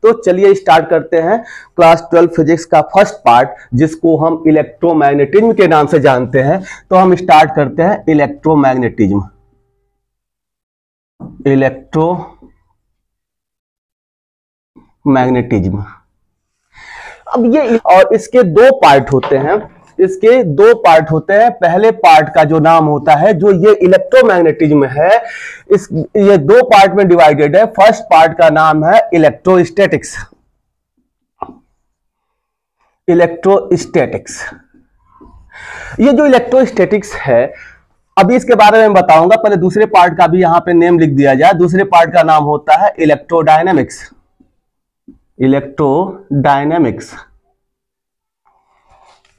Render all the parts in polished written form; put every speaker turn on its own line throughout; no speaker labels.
तो चलिए स्टार्ट करते हैं क्लास 12 फिजिक्स का फर्स्ट पार्ट, जिसको हम इलेक्ट्रोमैग्नेटिज्म के नाम से जानते हैं। तो हम स्टार्ट करते हैं इलेक्ट्रोमैग्नेटिज्म। इलेक्ट्रोमैग्नेटिज्म अब ये और इसके दो पार्ट होते हैं। पहले पार्ट का जो नाम होता है, जो ये इलेक्ट्रोमैग्नेटिज्म है, ये दो पार्ट में डिवाइडेड है। फर्स्ट पार्ट का नाम है इलेक्ट्रोस्टैटिक्स। ये जो इलेक्ट्रोस्टैटिक्स है, अभी इसके बारे में बताऊंगा। पहले दूसरे पार्ट का भी यहां पे नेम लिख दिया जाए। दूसरे पार्ट का नाम होता है इलेक्ट्रोडायनेमिक्स।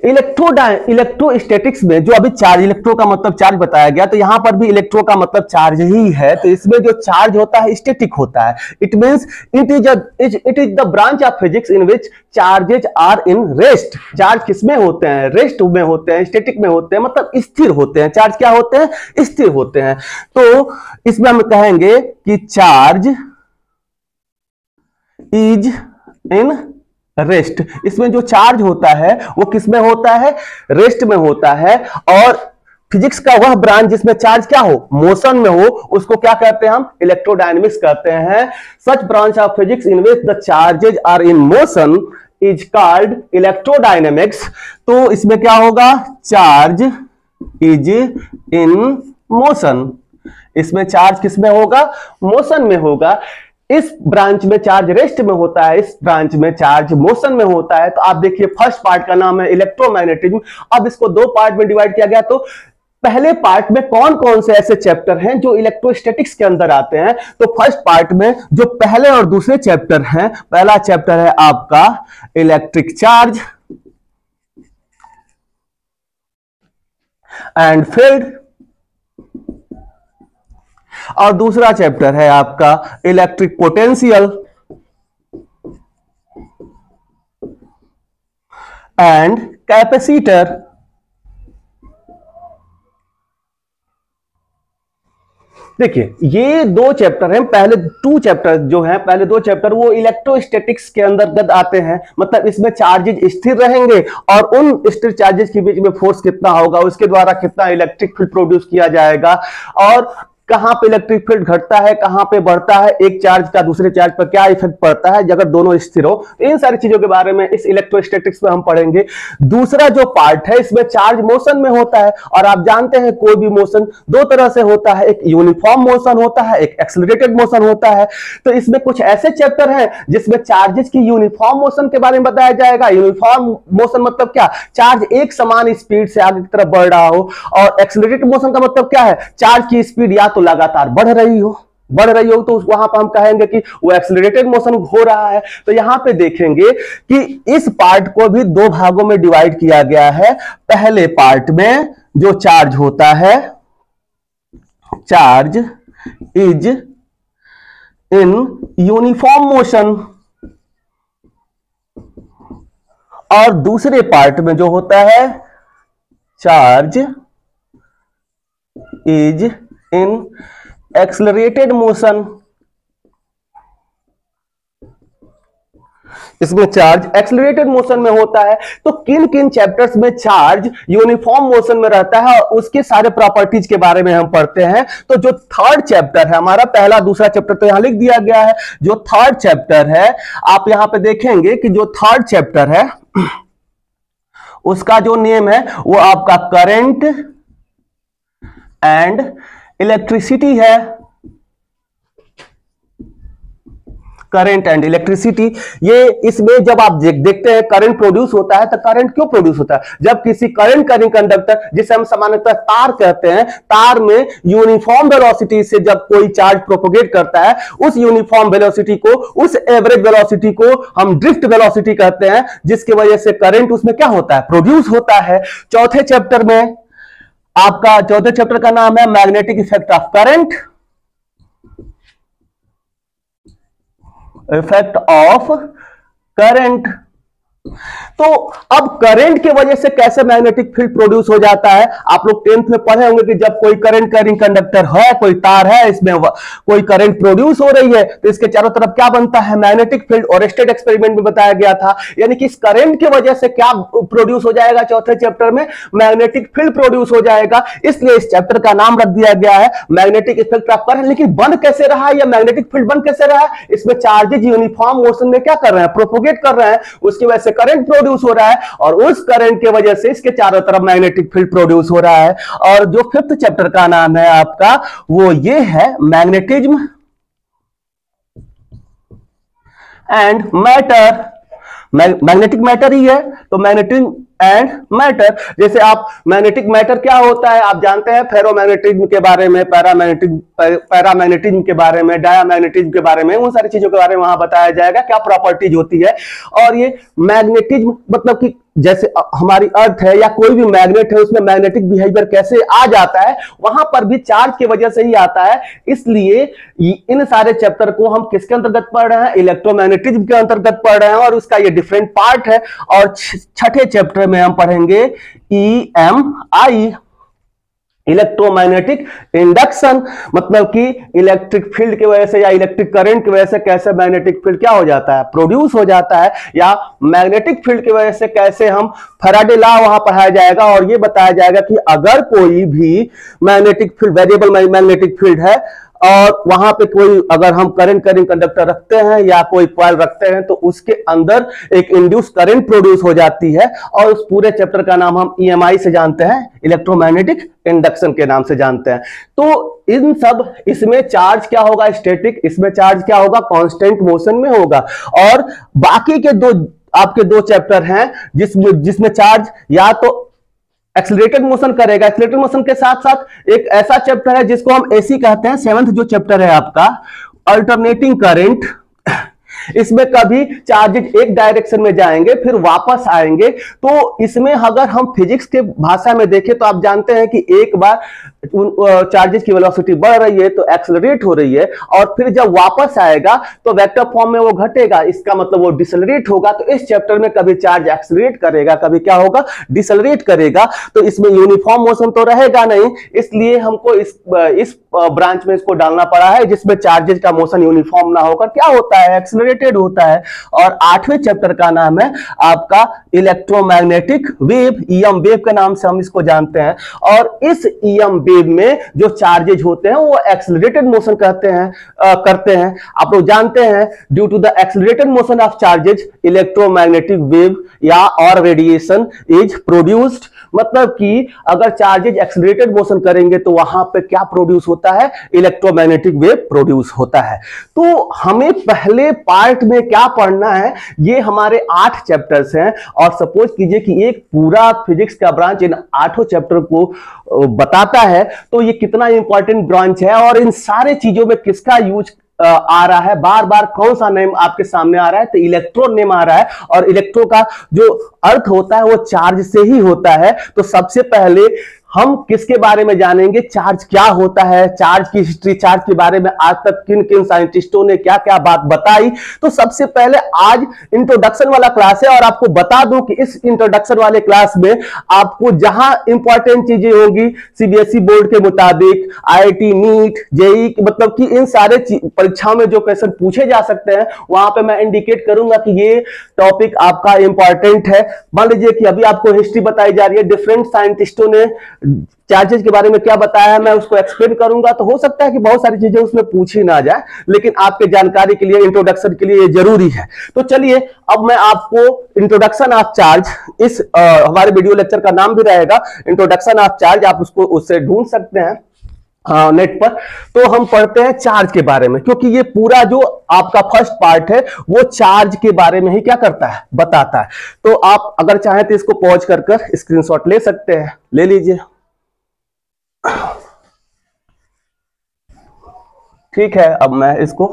इलेक्ट्रोस्टैटिक्स में जो अभी चार्ज, इलेक्ट्रो का मतलब चार्ज बताया गया, तो यहां पर भी इलेक्ट्रो का मतलब चार्ज ही है। तो इसमें जो चार्ज होता है स्टैटिक होता है। It means it is the branch of physics in which charges are in rest. Charge किसमें होते हैं? रेस्ट में होते हैं, स्टैटिक में होते हैं, मतलब स्थिर होते हैं। चार्ज क्या होते हैं? स्थिर होते हैं। तो इसमें हम कहेंगे कि चार्ज इज इन रेस्ट। इसमें जो चार्ज होता है वो किसमें होता है? रेस्ट में होता है। और फिजिक्स का वह ब्रांच जिसमें चार्ज क्या हो? मोशन में हो, उसको क्या कहते हैं हम? इलेक्ट्रोडायनेमिक्स कहते हैं। Such branch of physics in which the charges are in motion is called electrodynamics. तो इसमें क्या होगा? Charge is in motion. इसमें चार्ज किसमें होगा? मोशन में होगा। इस ब्रांच में चार्ज रेस्ट में होता है, इस ब्रांच में चार्ज मोशन में होता है। तो आप देखिए, फर्स्ट पार्ट का नाम है इलेक्ट्रोमैग्नेटिज्म। अब इसको दो पार्ट में डिवाइड किया गया। तो पहले पार्ट में कौन कौन से ऐसे चैप्टर हैं जो इलेक्ट्रोस्टैटिक्स के अंदर आते हैं? तो फर्स्ट पार्ट में जो पहले और दूसरे चैप्टर हैं, पहला चैप्टर है आपका इलेक्ट्रिक चार्ज एंड फील्ड, और दूसरा चैप्टर है आपका इलेक्ट्रिक पोटेंशियल एंड कैपेसिटर। देखिए, ये दो चैप्टर हैं। पहले दो चैप्टर वो इलेक्ट्रोस्टैटिक्स के अंतर्गत आते हैं। मतलब इसमें चार्जेज स्थिर रहेंगे और उन स्थिर चार्जेज के बीच में फोर्स कितना होगा, उसके द्वारा कितना इलेक्ट्रिक फील्ड प्रोड्यूस किया जाएगा, और कहां पे इलेक्ट्रिक फील्ड घटता है, कहां पे बढ़ता है, एक चार्ज का दूसरे चार्ज पर क्या इफेक्ट पड़ता है अगर दोनों स्थिर हो। इन सारी चीजों के बारे में इस इलेक्ट्रोस्टैटिक्स में हम पढ़ेंगे। दूसरा जो पार्ट है, इसमें चार्ज मोशन में होता है। और आप जानते हैं कोई भी मोशन दो तरह से होता है, एक यूनिफॉर्म मोशन होता है, एक एक्सेलरेटेड मोशन होता है। तो इसमें कुछ ऐसे चैप्टर हैं जिसमें चार्जेस की यूनिफॉर्म मोशन के बारे में बताया जाएगा। यूनिफॉर्म मोशन मतलब क्या? चार्ज एक समान स्पीड से आगे की तरफ बढ़ रहा हो। और एक्सेलरेटेड मोशन का मतलब क्या है? चार्ज की स्पीड या तो लगातार बढ़ रही हो, तो वहां पर हम कहेंगे कि वो एक्सेलरेटेड मोशन हो रहा है। तो यहां पे देखेंगे कि इस पार्ट को भी दो भागों में डिवाइड किया गया है। पहले पार्ट में जो चार्ज होता है, charge is in uniform motion, और दूसरे पार्ट में जो होता है, charge is in accelerated motion. इसमें चार्ज एक्सेलरेटेड मोशन में होता है। तो किन किन चैप्टर्स में चार्ज यूनिफॉर्म मोशन में रहता है और उसके सारे प्रॉपर्टीज के बारे में हम पढ़ते हैं। तो जो थर्ड चैप्टर है हमारा, पहला दूसरा चैप्टर तो यहां लिख दिया गया है। जो थर्ड चैप्टर है, आप यहां पे देखेंगे कि जो थर्ड चैप्टर है उसका जो नेम है वो आपका करंट एंड इलेक्ट्रिसिटी है। करंट एंड इलेक्ट्रिसिटी, ये इसमें जब आप देखते हैं करंट प्रोड्यूस होता है, तो करंट क्यों प्रोड्यूस होता है? जब किसी करंट कैरिंग कंडक्टर, जिसे हम सामान्यतः तार कहते हैं, तार में यूनिफॉर्म वेलोसिटी से जब कोई चार्ज प्रोपोगेट करता है, उस यूनिफॉर्म वेलोसिटी को, उस एवरेज वेलोसिटी को हम ड्रिफ्ट वेलोसिटी कहते हैं, जिसकी वजह से करंट उसमें क्या होता है? प्रोड्यूस होता है। चौथे चैप्टर का नाम है magnetic effect of current, effect of current. तो अब करंट की वजह से कैसे मैग्नेटिक फील्ड प्रोड्यूस हो जाता है, आप लोग 10th में पढ़े होंगे कि जब कोई करंट कैरिंग कंडक्टर है, कोई तार है, इसमें कोई करंट प्रोड्यूस हो रही है तो इसके चारों तरफ क्या बनता है, मैग्नेटिक फील्ड। और स्टेट एक्सपेरिमेंट में बताया गया था, यानी कि इस करंट की वजह से क्या प्रोड्यूस हो जाएगा, चौथे चैप्टर में मैग्नेटिक फील्ड प्रोड्यूस हो जाएगा। इसलिए इस चैप्टर का नाम रख दिया गया है मैग्नेटिक इफेक्ट ऑफ करंट। लेकिन बन कैसे रहा है, या मैग्नेटिक फील्ड बन कैसे रहा है, इसमें चार्जेज यूनिफॉर्म मोशन में क्या कर रहे हैं, प्रोपोगेट कर रहे हैं, उसकी वजह से करंट प्रोड्यूस हो रहा है और उस करंट की वजह से इसके चारों तरफ मैग्नेटिक फील्ड प्रोड्यूस हो रहा है। और जो 5th चैप्टर का नाम है आपका वो ये है magnetism and matter. Magnetic matter ही है तो मैग्नेटिज्म एंड मैटर। जैसे आप मैग्नेटिक मैटर क्या होता है आप जानते हैं, फेरोमैग्नेटिज्म के बारे में, पैरामैग्नेटिज्म के बारे में, डायामैग्नेटिज्म के बारे में, उन सारी चीजों के बारे में वहां बताया जाएगा क्या प्रॉपर्टीज होती है। और ये मैग्नेटिज्म मतलब कि जैसे हमारी अर्थ है या कोई भी मैग्नेट है उसमें मैग्नेटिक बिहेवियर कैसे आ जाता है, वहां पर भी चार्ज की वजह से ही आता है। इसलिए इन सारे चैप्टर को हम किसके अंतर्गत पढ़ रहे हैं, इलेक्ट्रोमैग्नेटिज्म के अंतर्गत पढ़ रहे हैं और उसका ये डिफरेंट पार्ट है। और छठे चैप्टर में हम पढ़ेंगे EMI, इलेक्ट्रोमैग्नेटिक इंडक्शन, मतलब कि इलेक्ट्रिक फील्ड की वजह से या इलेक्ट्रिक करंट की वजह से कैसे मैग्नेटिक फील्ड क्या हो जाता है, प्रोड्यूस हो जाता है, या मैग्नेटिक फील्ड की वजह से कैसे हम फैराडे लॉ वहां पढ़ाया जाएगा। और यह बताया जाएगा कि अगर कोई भी magnetic field, variable magnetic field है और वहां पे कोई अगर हम करंट कैरिंग कंडक्टर रखते हैं या कोई कॉइल रखते हैं तो उसके अंदर एक इंड्यूस करंट प्रोड्यूस हो जाती है। और उस पूरे चैप्टर का नाम हम EMI से जानते हैं, इलेक्ट्रोमैग्नेटिक इंडक्शन के नाम से जानते हैं। तो इन सब, इसमें चार्ज क्या होगा, स्टैटिक, इसमें चार्ज क्या होगा, कांस्टेंट मोशन में होगा। और बाकी के आपके दो चैप्टर हैं जिसमें चार्ज या तो एक्सीलरेटेड मोशन करेगा, एक्सीलरेटेड मोशन के साथ साथ एक ऐसा चैप्टर है जिसको हम AC कहते हैं, 7th जो चैप्टर है आपका अल्टरनेटिंग करंट। इसमें कभी चार्जेज एक डायरेक्शन में जाएंगे फिर वापस आएंगे। तो इसमें अगर हम फिजिक्स के भाषा में देखें तो आप जानते हैं कि एक बार चार्जेस की वेलोसिटी बढ़ रही है तो एक्सेलरेट हो रही है और फिर जब वापस आएगा तो वेक्टर फॉर्म में वो घटेगा, इसका मतलब वो डिसेलरेट होगा। तो इस चैप्टर में कभी चार्ज एक्सेलरेट करेगा, कभी क्या होगा, डिसेलरेट करेगा। तो इसमें यूनिफॉर्म मोशन तो रहेगा नहीं, इसलिए हमको इस ब्रांच में इसको डालना पड़ा है जिसमें चार्जेस का मोशन यूनिफॉर्म ना होकर क्या होता है, एक्सेलरेटेड होता है। और 8वें चैप्टर का नाम है आपका इलेक्ट्रोमैग्नेटिक वेव, EM वेव के नाम से हम इसको जानते हैं। और इस EM वेव में जो चार्जेज होते हैं वो एक्सेलरेटेड मोशन करते हैं। आप लोग जानते हैं due to the accelerated motion of charges electromagnetic wave या और रेडिएशन इज प्रोड्यूस्ड। मतलब कि अगर चार्जेज एक्सेलरेटेड मोशन करेंगे तो वहां पे क्या प्रोड्यूस होता है, इलेक्ट्रोमैग्नेटिक वेव प्रोड्यूस होता है। तो हमें पहले पार्ट में क्या पढ़ना है, ये हमारे 8 चैप्टर्स हैं। और सपोज कीजिए कि एक पूरा फिजिक्स का ब्रांच इन 8 चैप्टर को बताता है तो ये कितना इंपॉर्टेंट ब्रांच है। और इन सारे चीजों में किसका यूज आ रहा है, बार बार कौन सा नेम आपके सामने आ रहा है, तो इलेक्ट्रॉन नेम आ रहा है। और इलेक्ट्रो का जो अर्थ होता है वो चार्ज से ही होता है। तो सबसे पहले हम किसके बारे में जानेंगे, चार्ज क्या होता है, चार्ज की हिस्ट्री, चार्ज के बारे में आज तक किन किन साइंटिस्टों ने क्या क्या बात बताई। तो सबसे पहले आज इंट्रोडक्शन वाला क्लास है और आपको बता दूं कि इस इंट्रोडक्शन वाले क्लास में आपको जहां इंपॉर्टेंट चीजें होंगी CBSE बोर्ड के मुताबिक, IIT नीट JEE, मतलब कि इन सारे परीक्षाओं में जो क्वेश्चन पूछे जा सकते हैं वहां पे मैं इंडिकेट करूंगा कि ये टॉपिक आपका इंपॉर्टेंट है। मान लीजिए कि अभी आपको हिस्ट्री बताई जा रही है, डिफरेंट साइंटिस्टों ने चार्जेस के बारे में क्या बताया है, मैं उसको एक्सप्लेन करूंगा। तो हो सकता है कि बहुत सारी चीजें उसमें पूछी ना जाए, लेकिन आपके जानकारी के लिए, इंट्रोडक्शन के लिए ये जरूरी है। तो चलिए अब मैं आपको इंट्रोडक्शन ऑफ चार्ज, इस हमारे वीडियो लेक्चर का नाम भी रहेगा इंट्रोडक्शन ऑफ चार्ज, आप उसको उससे ढूंढ सकते हैं नेट पर। तो हम पढ़ते हैं चार्ज के बारे में, क्योंकि ये पूरा जो आपका फर्स्ट पार्ट है वो चार्ज के बारे में ही क्या करता है, बताता है। तो आप अगर चाहें तो इसको पॉज कर स्क्रीनशॉट ले सकते हैं, ले लीजिए। ठीक है, अब मैं इसको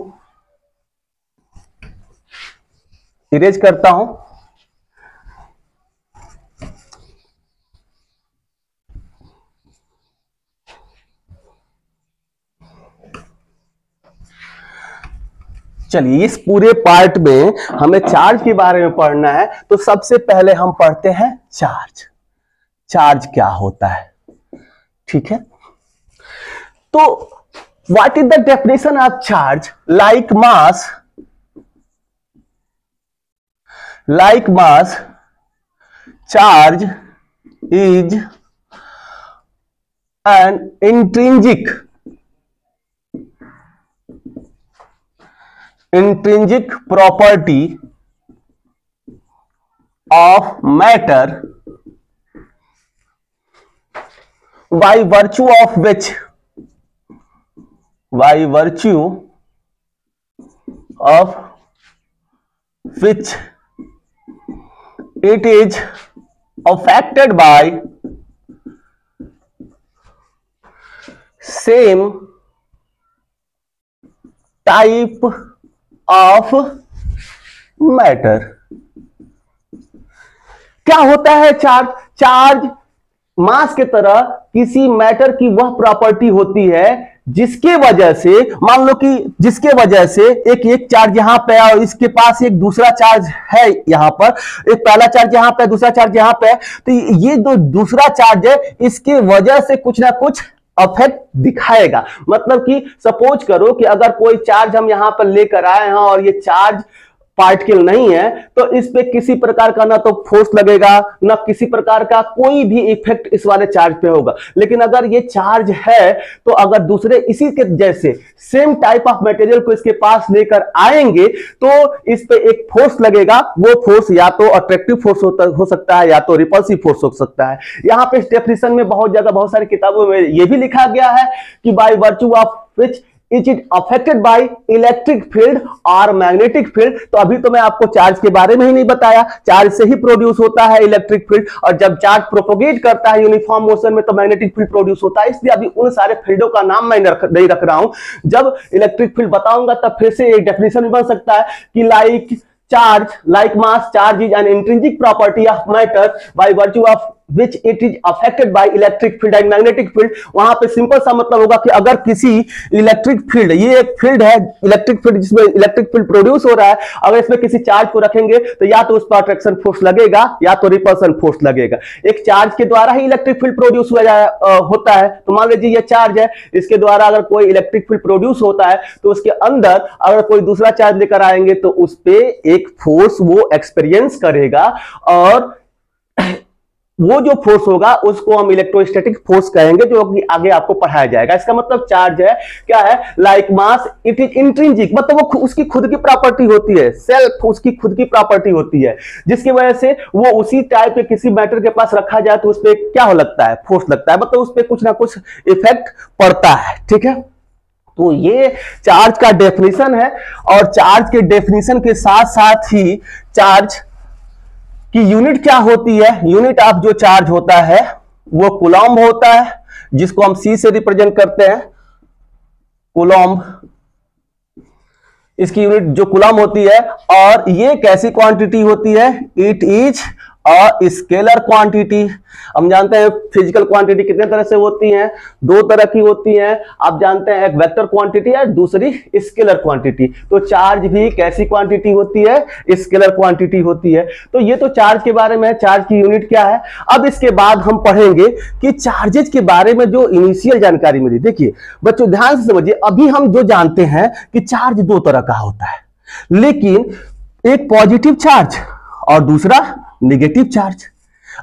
इरेज करता हूं। चलिए इस पूरे पार्ट में हमें चार्ज के बारे में पढ़ना है, तो सबसे पहले हम पढ़ते हैं चार्ज। चार्ज क्या होता है, ठीक है। तो what is the definition of charge? Like mass charge is an intrinsic property of matter by virtue of which it is affected by same type of matter। क्या होता है चार्ज? चार्ज मास के तरह किसी मैटर की वह प्रॉपर्टी होती है जिसके वजह से, मान लो कि जिसके वजह से एक चार्ज यहां पे है और इसके पास एक दूसरा चार्ज है, यहां पर एक पहला चार्ज यहां पे, दूसरा चार्ज यहां पे है, तो ये जो दूसरा चार्ज है इसके वजह से कुछ ना कुछ इफेक्ट दिखाएगा। मतलब कि सपोज करो कि अगर कोई चार्ज हम यहां पर लेकर आए हैं और ये चार्ज पार्टिकल नहीं है, तो इस पे किसी प्रकार का ना तो फोर्स लगेगा, ना किसी प्रकार का कोई भी इफेक्ट इस वाले चार्ज पे होगा। लेकिन अगर ये चार्ज है, तो अगर दूसरे इसी के जैसे सेम टाइप ऑफ मटेरियल को इसके पास लेकर आएंगे तो इस पे एक फोर्स लगेगा। वो फोर्स या तो अट्रैक्टिव फोर्स हो सकता है या तो रिपल्सिव फोर्स हो सकता है। यहां पे इस डेफिनेशन में बहुत जगह बहुत सारी किताबों में यह भी लिखा गया है कि by virtue of which it is affected by electric field और मैग्नेटिक फील्ड। तो अभी तो मैं आपको चार्ज के बारे में ही नहीं बताया, चार्ज से ही प्रोड्यूस होता है इलेक्ट्रिक फील्ड, और जब चार्ज प्रोपोगेट करता है यूनिफॉर्म मोशन में तो मैग्नेटिक फील्ड प्रोड्यूस होता है। इसलिए अभी उन सारे फील्डों का नाम मैं नहीं रख रहा हूं। जब इलेक्ट्रिक फील्ड बताऊंगा तब फिर से एक डेफिनेशन भी बन सकता है कि like mass charge is an intrinsic property of matter by virtue of which it is affected by electric field and magnetic field। वहां पे सिंपल सा मतलब होगा कि अगर किसी इलेक्ट्रिक फील्ड, ये एक फील्ड है इलेक्ट्रिक फील्ड जिसमें इलेक्ट्रिक फील्ड प्रोड्यूस हो रहा है, अगर इसमें किसी चार्ज को रखेंगे तो या तो उस पर अट्रैक्शन फोर्स लगेगा या तो रिपल्सन फोर्स लगेगा। एक चार्ज के द्वारा ही इलेक्ट्रिक फील्ड प्रोड्यूस होता है। तो मान लीजिए ये चार्ज है, इसके द्वारा अगर कोई इलेक्ट्रिक फील्ड प्रोड्यूस होता है तो उसके अंदर अगर कोई दूसरा चार्ज लेकर आएंगे तो उस पर एक फोर्स वो एक्सपीरियंस करेगा, और वो जो फोर्स होगा उसको हम इलेक्ट्रोस्टैटिक फोर्स कहेंगे, जो कि आगे आपको पढ़ाया जाएगा। इसका मतलब चार्ज है क्या है? Like mass it is intrinsic, मतलब वो उसकी खुद की प्रॉपर्टी होती है, सेल्फ उसकी खुद की प्रॉपर्टी होती है, जिसकी वजह से वो उसी टाइप के किसी मैटर के पास रखा जाए तो उस पर क्या हो लगता है? फोर्स लगता है, मतलब उस पर कुछ ना कुछ इफेक्ट पड़ता है, ठीक है। तो ये चार्ज का डेफिनेशन है, और चार्ज के डेफिनेशन के साथ साथ ही चार्ज की यूनिट क्या होती है? यूनिट ऑफ जो चार्ज होता है वो कूलम्ब होता है, जिसको हम C से रिप्रेजेंट करते हैं, कूलम्ब। इसकी यूनिट जो कूलम्ब होती है, और ये कैसी क्वांटिटी होती है? It is a scalar quantity. हम जानते हैं फिजिकल क्वांटिटी कितने तरह से होती हैं? दो तरह की होती हैं। आप जानते हैं एक वेक्टर क्वांटिटी है, दूसरी स्केलर क्वांटिटी। तो चार्ज भी कैसी क्वांटिटी होती है? स्केलर क्वांटिटी होती है। तो ये तो चार्ज के बारे में है, चार्ज की यूनिट क्या है। अब इसके बाद हम पढ़ेंगे कि चार्जेज के बारे में जो इनिशियल जानकारी मिली। देखिए बच्चों ध्यान से समझिए, अभी हम जो जानते हैं कि चार्ज दो तरह का होता है, लेकिन एक पॉजिटिव चार्ज और दूसरा नेगेटिव चार्ज।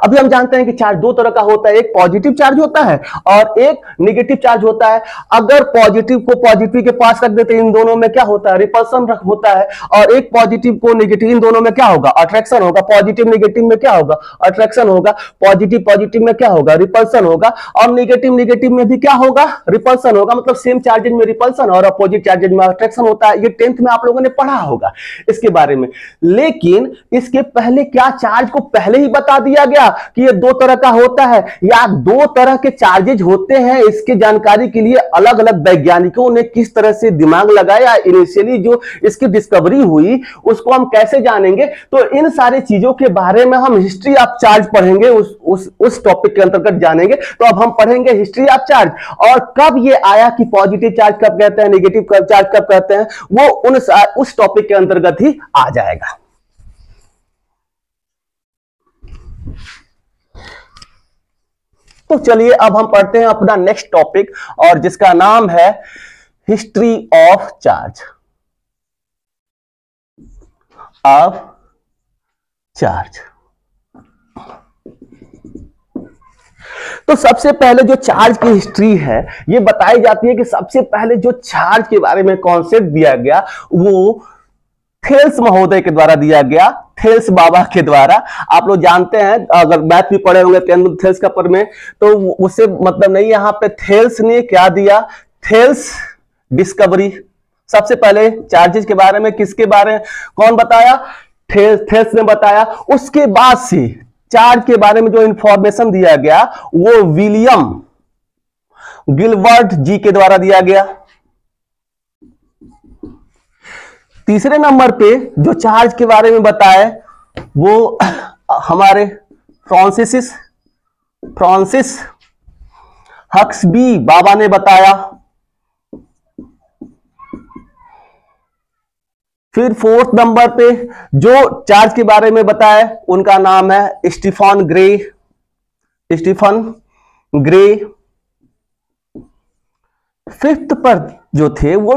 अभी हम जानते हैं कि चार्ज दो तरह का होता है, एक पॉजिटिव चार्ज होता है और एक नेगेटिव चार्ज होता है। अगर पॉजिटिव को पॉजिटिव के पास रख देते हैं, इन दोनों में क्या होता है? रिपल्सन होता है। और एक पॉजिटिव को नेगेटिव, इन दोनों में क्या होगा? अट्रैक्शन होगा। पॉजिटिव नेगेटिव में क्या होगा? अट्रैक्शन होगा। पॉजिटिव पॉजिटिव में क्या होगा? रिपल्सन होगा। और नेगेटिव नेगेटिव में भी क्या होगा? रिपल्सन होगा। मतलब सेम चार्जेज में रिपल्सन और अपोजिट चार्जेज में अट्रैक्शन होता है। ये 10th में आप लोगों ने पढ़ा होगा इसके बारे में। लेकिन इसके पहले क्या चार्ज को पहले ही बता दिया गया? था कि ये दो तरह का होता है या दो तरह के चार्जेज होते हैं, इसकी जानकारी के लिए अलग अलग वैज्ञानिकों ने किस तरह से दिमाग लगाया, इनिशियली जो इसकी डिस्कवरी हुई उसको हम कैसे जानेंगे। तो इन सारी चीजों के बारे में हम हिस्ट्री ऑफ चार्ज पढ़ेंगे, उस टॉपिक के अंतर्गत जानेंगे। तो अब हम पढ़ेंगे हिस्ट्री ऑफ चार्ज, और कब ये आया कि पॉजिटिव चार्ज कब कहते हैं, नेगेटिव चार्ज कब कहते हैं, वो उस टॉपिक के अंतर्गत ही आ जाएगा। तो चलिए अब हम पढ़ते हैं अपना नेक्स्ट टॉपिक, और जिसका नाम है history of charge. Of charge. तो सबसे पहले जो चार्ज की हिस्ट्री है ये बताई जाती है कि सबसे पहले जो चार्ज के बारे में कॉन्सेप्ट दिया गया वो थेल्स महोदय के द्वारा दिया गया, थेल्स बाबा के द्वारा। आप लोग जानते हैं, अगर मैथ भी पढ़े होंगे थेल्स का पर में, तो उससे मतलब नहीं। यहां पे थेल्स ने क्या दिया, थेल्स डिस्कवरी। सबसे पहले चार्जेस के बारे में किसके बारे में कौन बताया, थेल्स ने बताया। उसके बाद से चार्ज के बारे में जो इंफॉर्मेशन दिया गया वो विलियम गिलबर्ट जी के द्वारा दिया गया। तीसरे नंबर पे जो चार्ज के बारे में बताए वो हमारे फ्रांसिस हक्सबी बाबा ने बताया। फिर फोर्थ नंबर पे जो चार्ज के बारे में बताए उनका नाम है स्टीफन ग्रे। फिफ्थ पर जो थे वो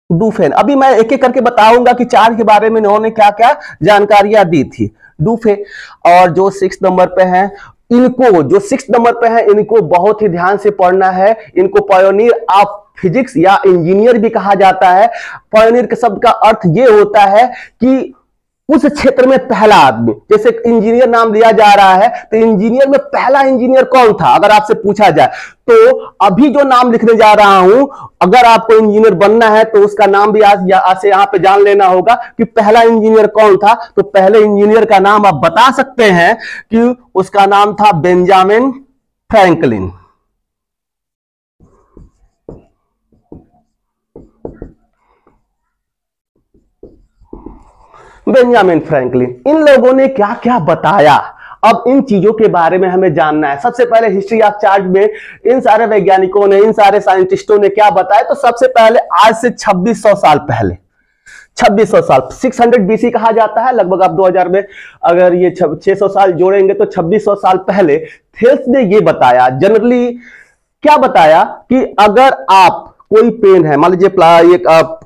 डूफेन। अभी मैं एक एक करके बताऊंगा कि चार्ज के बारे में इन्होंने क्या क्या जानकारियां दी थी। डूफे। और जो सिक्स नंबर पे हैं, इनको बहुत ही ध्यान से पढ़ना है। इनको पायोनियर ऑफ फिजिक्स या इंजीनियर भी कहा जाता है। पायोनियर के शब्द का अर्थ यह होता है कि उस क्षेत्र में पहला आदमी, जैसे इंजीनियर नाम लिया जा रहा है तो इंजीनियर में पहला इंजीनियर कौन था अगर आपसे पूछा जाए, तो अभी जो नाम लिखने जा रहा हूं, अगर आपको इंजीनियर बनना है तो उसका नाम भी आज से यहां पे जान लेना होगा कि पहला इंजीनियर कौन था। तो पहले इंजीनियर का नाम आप बता सकते हैं कि उसका नाम था बेंजामिन फ्रैंकलिन। Benjamin Franklin. इन लोगों ने क्या क्या बताया, अब इन चीजों के बारे में हमें जानना है। सबसे पहले हिस्ट्री ऑफ चार्ज में इन सारे वैज्ञानिकों ने, इन सारे साइंटिस्टों ने क्या बताया, तो सबसे पहले आज से 2600 साल पहले, 2600 साल 600 बीसी कहा जाता है लगभग। आप 2000 में अगर ये 600 साल जोड़ेंगे तो 2600 साल पहले थेल्स ने ये बताया, जनरली क्या बताया कि अगर आप कोई पेन है, मान लीजिए ये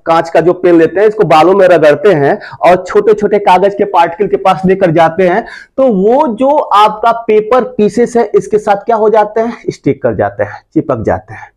कांच का जो पेन लेते हैं, इसको बालों में रगड़ते हैं और छोटे छोटे कागज के पार्टिकल के पास लेकर जाते हैं, तो वो जो आपका पेपर पीसेस है इसके साथ क्या हो जाते हैं, स्टिक कर जाते हैं, चिपक जाते हैं।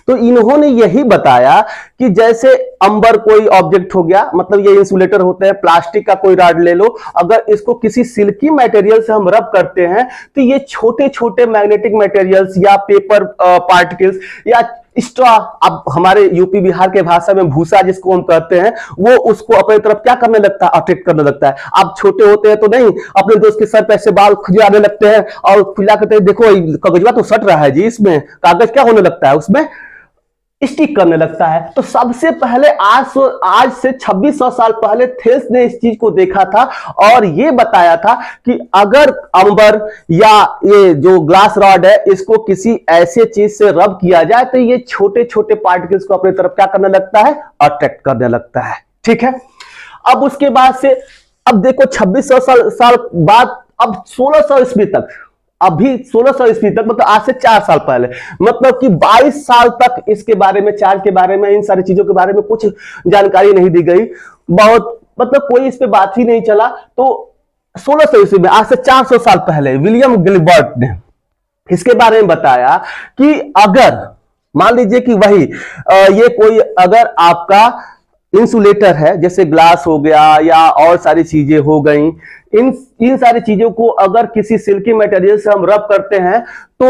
तो इन्होंने यही बताया कि जैसे अंबर कोई ऑब्जेक्ट हो गया, मतलब ये इंसुलेटर होते हैं, प्लास्टिक का कोई रॉड ले लो, अगर इसको किसी सिल्की मटेरियल से हम रब करते हैं तो ये छोटे छोटे मैग्नेटिक मटेरियल्स या पेपर पार्टिकल्स या स्ट्रॉ, अब हमारे यूपी बिहार के भाषा में भूसा जिसको हम कहते हैं, वो उसको अपने तरफ क्या करने लगता है, अट्रैक्ट करने लगता है। आप छोटे होते हैं तो नहीं, अपने दोस्त के सर पे ऐसे बाल खुजाने लगते हैं और खुला करते हैं, देखो कागजवा तो सट रहा है जी, इसमें कागज क्या होने लगता है, उसमें स्टिक करने लगता है। तो सबसे पहले आज से 2600 साल पहले थेल्स ने इस चीज को देखा था और ये बताया था कि अगर अंबर या ये जो ग्लास रॉड है इसको किसी ऐसे चीज से रब किया जाए तो ये छोटे छोटे पार्टिकल्स को अपनी तरफ क्या करने लगता है, अट्रैक्ट करने लगता है। ठीक है, अब उसके बाद से अब देखो 2600 साल बाद, अब 1600 ईस्वी तक, अभी 1600 ईस्वी तक, मतलब आज से 4 साल पहले, मतलब कि 22 साल तक इसके बारे में, चार्ज के बारे में, इन सारी चीजों के बारे में कुछ जानकारी नहीं दी गई, बहुत मतलब कोई इस पे बात ही नहीं चला। तो 1600 ईस्वी में, आज से 400 साल पहले, विलियम गिलबर्ट ने इसके बारे में बताया कि अगर मान लीजिए कि वही ये कोई अगर आपका इंसुलेटर है, जैसे ग्लास हो गया या और सारी चीजें हो गई, इन सारी चीजों को अगर किसी सिल्की मटेरियल से हम रब करते हैं तो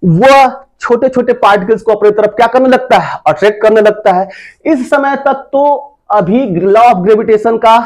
वह छोटे छोटे पार्टिकल्स को अपनी तरफ क्या करने लगता है, अट्रैक्ट करने लगता है। इस समय तक तो अभी लॉ ऑफ ग्रेविटेशन का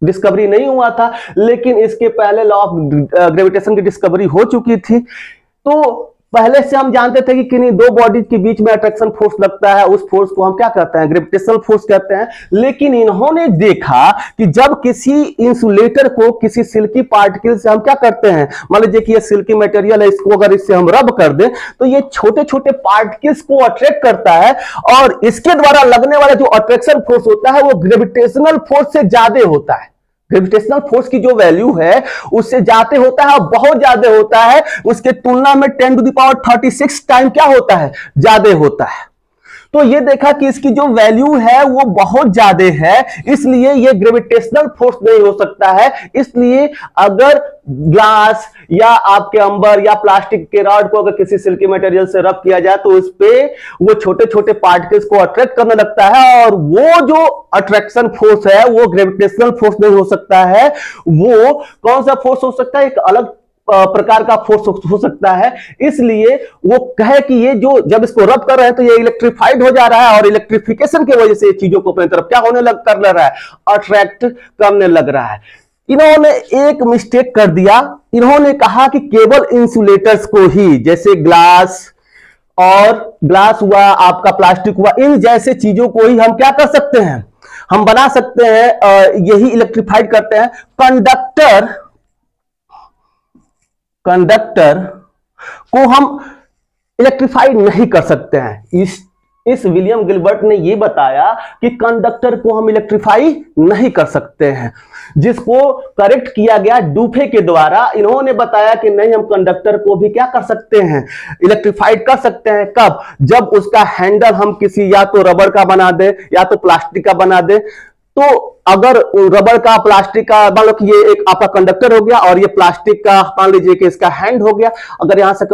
डिस्कवरी नहीं हुआ था, लेकिन इसके पहले लॉ ऑफ ग्रेविटेशन की डिस्कवरी हो चुकी थी। तो पहले से हम जानते थे कि किन्हीं दो बॉडीज के बीच में अट्रैक्शन फोर्स लगता है, उस फोर्स को हम क्या कहते हैं, ग्रेविटेशनल फोर्स कहते हैं। लेकिन इन्होंने देखा कि जब किसी इंसुलेटर को किसी सिल्की पार्टिकल से हम क्या करते हैं, मान लीजिए कि ये सिल्की मटेरियल है, इसको अगर इससे हम रब कर दें तो ये छोटे छोटे पार्टिकल्स को अट्रैक्ट करता है, और इसके द्वारा लगने वाला जो अट्रैक्शन फोर्स होता है वो ग्रेविटेशनल फोर्स से ज्यादा होता है। ग्रेविटेशनल फोर्स की जो वैल्यू है उससे ज्यादा होता है, बहुत ज्यादा होता है, उसके तुलना में 10⁻36 टाइम क्या होता है, ज्यादा होता है। तो ये देखा कि इसकी जो वैल्यू है वो बहुत ज्यादा है, इसलिए ये ग्रेविटेशनल फोर्स नहीं हो सकता है। इसलिए अगर ग्लास या आपके अंबर या प्लास्टिक के रॉड को अगर किसी सिल्की मटेरियल से रब किया जाए तो उस पे वो छोटे छोटे पार्टिकल्स को अट्रैक्ट करने लगता है, और वो जो अट्रैक्शन फोर्स है वो ग्रेविटेशनल फोर्स नहीं हो सकता है। वो कौन सा फोर्स हो सकता है, एक अलग प्रकार का फोर्स हो सकता है। इसलिए वो कहे कि ये जो जब इसको रब कर रहे हैं तो ये इलेक्ट्रिफाइड हो जा रहा है, और इलेक्ट्रिफिकेशन की वजह से ये चीजों को अपनी तरफ क्या होने लग कर ले रहा है, अट्रैक्ट करने लग रहा है। इन्होंने एक मिस्टेक कर दिया, इन्होंने कहा कि केवल इंसुलेटर्स को ही, जैसे ग्लास हुआ, आपका प्लास्टिक हुआ, इन जैसे चीजों को ही हम क्या कर सकते हैं, हम बना सकते हैं, यही इलेक्ट्रिफाइड करते हैं। कंडक्टर को हम इलेक्ट्रीफाइड नहीं कर सकते हैं। इस विलियम गिलबर्ट ने यह बताया कि कंडक्टर को हम इलेक्ट्रीफाई नहीं कर सकते हैं, जिसको करेक्ट किया गया डुफे के द्वारा। इन्होंने बताया कि नहीं, हम कंडक्टर को भी क्या कर सकते हैं, इलेक्ट्रीफाइड कर सकते हैं। कब, जब उसका हैंडल हम किसी या तो रबर का बना दे या तो प्लास्टिक का बना दे। तो अगर रबर का, प्लास्टिक का, मान लो कि ये एक आपका कंडक्टर हो गया और ये प्लास्टिक का, मान लीजिए कि इसका हैंड हो गया, अगर यहां से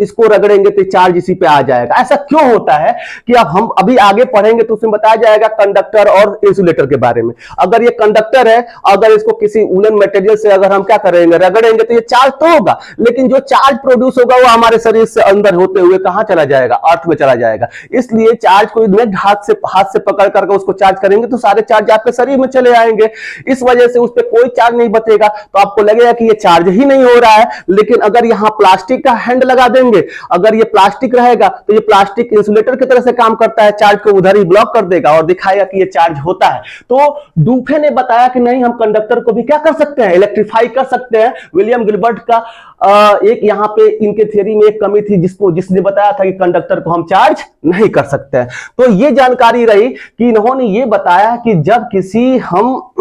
इसको रगड़ेंगे तो चार्ज इसी पे आ जाएगा। ऐसा क्यों होता है कि अब हम अभी आगे पढ़ेंगे तो उसमें बताया जाएगा कंडक्टर और इंसुलेटर के बारे में। अगर ये कंडक्टर है, अगर इसको किसी वूलन मटेरियल से अगर हम क्या करेंगे, रगड़ेंगे, तो ये चार्ज तो होगा, लेकिन जो चार्ज प्रोड्यूस होगा वो हमारे शरीर से अंदर होते हुए कहां चला जाएगा, अर्थ में चला जाएगा। इसलिए चार्ज को हाथ से पकड़ करके उसको चार्ज करेंगे तो सारे चार्ज आपके शरीर में चले आएंगे। इस वजह से उस पर कोई चार्ज नहीं बचेगा, तो आपको लगेगा कि ये चार्ज ही नहीं हो रहा है। लेकिन अगर यहां प्लास्टिक का हैंड लगा देंगे, अगर ये प्लास्टिक रहेगा तो ये प्लास्टिक इंसुलेटर की तरह से काम करता है, चार्ज को उधर ही ब्लॉक कर देगा और दिखाएगा कि ये चार्ज होता है। तो डुफे ने बताया कि नहीं, हम कंडक्टर को भी क्या कर सकते हैं, इलेक्ट्रीफाई कर सकते हैं। विलियम गिलबर्ट का एक यहां पे इनके थ्योरी में एक कमी थी, जिसने बताया था कि कंडक्टर को हम चार्ज नहीं कर सकते हैं। तो ये जानकारी रही कि इन्होंने ये बताया कि जब किसी हम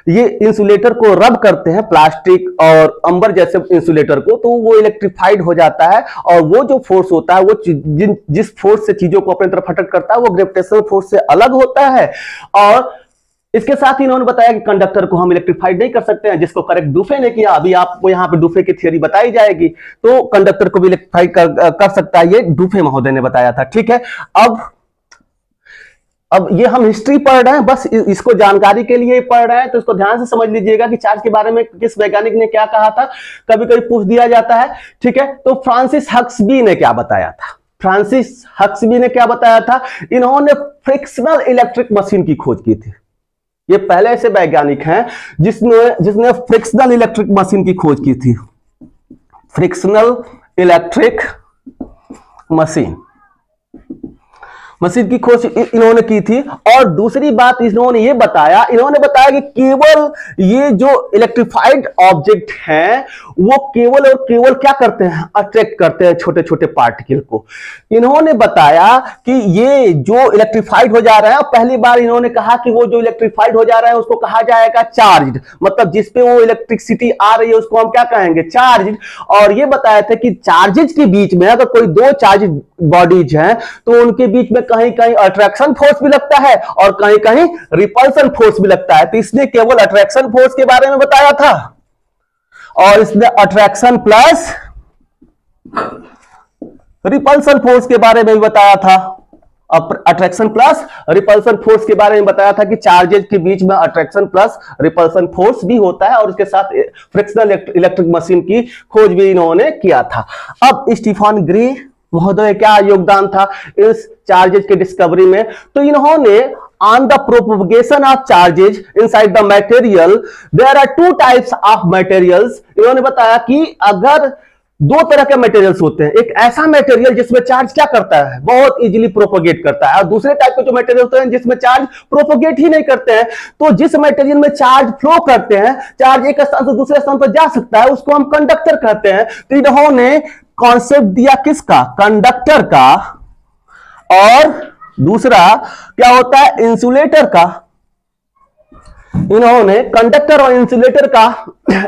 ये इंसुलेटर को रब करते हैं, प्लास्टिक और अंबर जैसे इंसुलेटर को, तो वो इलेक्ट्रीफाइड हो जाता है, और वो जो फोर्स होता है वो जिस फोर्स से चीजों को अपनी तरफ अट्रैक्ट करता है वो ग्रेविटेशनल फोर्स से अलग होता है। और इसके साथ ही इन्होंने बताया कि कंडक्टर को हम इलेक्ट्रीफाइड नहीं कर सकते हैं, जिसको करेक्ट डुफे ने किया। अभी आपको यहाँ पे डुफे की थ्योरी बताई जाएगी। तो कंडक्टर को भी इलेक्ट्रीफाइड कर सकता है, ये डुफे महोदय ने बताया था। ठीक है, अब ये हम हिस्ट्री पढ़ रहे हैं, बस इसको जानकारी के लिए पढ़ रहे हैं, तो इसको ध्यान से समझ लीजिएगा कि चार्ज के बारे में किस वैज्ञानिक ने क्या कहा था, कभी कभी पूछ दिया जाता है। ठीक है, तो फ्रांसिस हक्सबी ने क्या बताया था, फ्रांसिस हक्सबी ने क्या बताया था, इन्होंने फ्रिक्शनल इलेक्ट्रिक मशीन की खोज की थी। ये पहले ऐसे वैज्ञानिक हैं जिसने फ्रिक्शनल इलेक्ट्रिक मशीन की खोज की थी, फ्रिक्शनल इलेक्ट्रिक मशीन की खोज इन्होंने की थी। और दूसरी बात इन्होंने ये बताया, कि केवल ये जो इलेक्ट्रिफाइड ऑब्जेक्ट हैं वो केवल और केवल क्या करते हैं, अट्रैक्ट करते हैं छोटे छोटे पार्टिकल को। इन्होंने बताया कि ये जो इलेक्ट्रिफाइड हो जा रहा है, पहली बार इन्होंने कहा कि वो जो इलेक्ट्रिफाइड हो जा रहा है उसको कहा जाएगा चार्ज, मतलब जिसपे वो इलेक्ट्रिसिटी आ रही है उसको हम क्या कहेंगे, चार्ज। और ये बताया था कि चार्जेज के बीच में अगर कोई दो चार्ज बॉडीज हैं तो उनके बीच में कहीं कहीं अट्रैक्शन फोर्स भी लगता है और कहीं कहीं रिपल्सन फोर्स भी लगता है। तो इसने केवल अट्रैक्शन फोर्स के बारे में बताया था, और इसने अट्रैक्शन प्लस रिपल्सन फोर्स के बारे में भी बताया था। अट्रैक्शन प्लस रिपल्सन फोर्स के बारे में बताया था कि चार्जेज के बीच में अट्रैक्शन प्लस रिपल्सन फोर्स भी होता है, और उसके साथ फ्रिक्शनल इलेक्ट्रिक मशीन की खोज भी इन्होंने किया था। अब स्टीफन ग्रे महोदय क्या योगदान था इस चार्जेज के डिस्कवरी में, तो इन्होंने on the propagation of charges inside the material there are two types of materials। इन्होंने बताया कि अगर दो तरह के मटेरियल्स होते हैं, एक ऐसा मटेरियल जिसमें चार्ज क्या करता है, बहुत इजीली प्रोपोगेट करता है, और दूसरे टाइप के जो मटेरियल होते हैं जिसमें चार्ज प्रोपोगेट ही नहीं करते हैं। तो जिस मटेरियल में चार्ज फ्लो करते हैं, चार्ज एक स्थान से दूसरे स्थान पर जा सकता है, उसको हम कंडक्टर कहते हैं। तो इन्होंने कॉन्सेप्ट दिया किसका, कंडक्टर का, और दूसरा क्या होता है, इंसुलेटर का। इन्होंने कंडक्टर और इंसुलेटर का